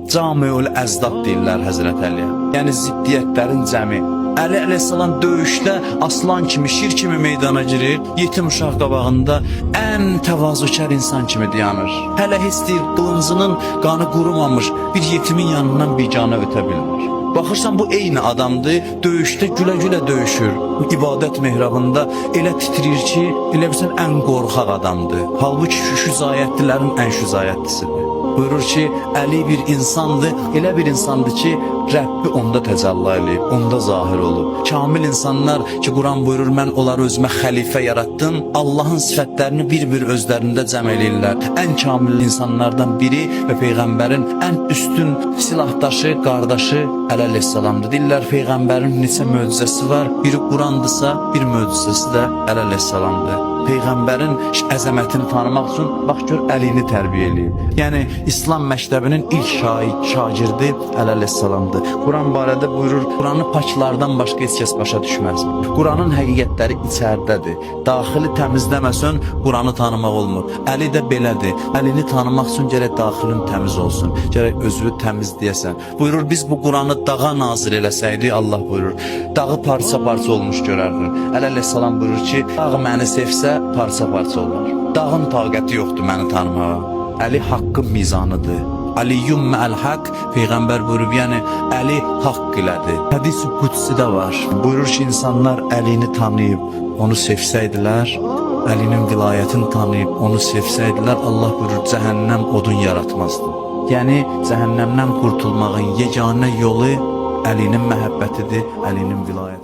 Camiül Əzdad deyirlər Həzrət Əliyə. Yəni ziddiyyətlərin cəmi. Əli əleyhissalam döyüşdə aslan kimi, şir kimi meydana girir. Yetim uşaq qabağında ən təvazökar insan kimi dayanır. Hələ heç deyir, qılıncının qanı qurumamış bir yetimin yanından biganə ötə bilmir. Baxırsan bu eyni adamdır, döyüşdə gülə-gülə döyüşür. İbadət mehrabında elə titrir ki, elə bilsən ən qorxaq adamdır. Halbuki şüzayətlilərin ən şüzayətlisidir. Buyurur ki, Əli bir insandır, elə bir insandır ki, Rəbbi onda təcəlli eləyib, onda zahir olub. Kamil insanlar ki, Quran buyurur, mən onları özümə xəlifə yarattım, Allahın sifətlərini bir-bir özlərində cəm eləyirlər. Ən kamil insanlardan biri və Peyğəmbərin ən üstün silahdaşı, qardaşı Əli əleyhissalamdır. Deyirlər, Peyğəmbərin neçə möcüzəsi var, biri Qurandırsa, bir möcüzəsi də Əli əleyhissalamdır. Peyğəmbərin əzəmətini tanımaq üçün bax gör Əlini tərbiyə eləyib. Yəni İslam məktəbinin ilk şagirdi Əli əleyhissalamdır. Quran barədə buyurur, Quranı paklardan başqa heç kəs başa düşməz. Quranın həqiqətləri içərdədir. Daxili təmizləməsən Quranı tanımaq olmur. Əli də belədir. Əlini tanımaq üçün gərək daxilin təmiz olsun. Gərək özünü təmizləyəsən. Buyurur, biz bu Quranı dağa nazil eləsəydik, Allah buyurur, dağı parça-parça olmuş görərdin. Əli əleyhissalam buyurur ki, dağ məni sevsə, parça-parça olar. Dağın taqəti yoxdur məni tanımağa. Əli haqqın mizanıdır. Aliyyum mə'əl haqq, Peyğəmbər buyurub, yəni Əli haqq ilədir. Hədis-i qudsi də var. Buyurur ki, insanlar Əlini tanıyıb, onu sevsəydilər, Əlinin vilayətini tanıyıb, onu sevsəydilər, Allah buyurur, cəhənnəm odun yaratmazdı. Yəni, cəhənnəmdən qurtulmağın yeganə yolu Əlinin məhəbbətidir, Əlinin vilayətidir.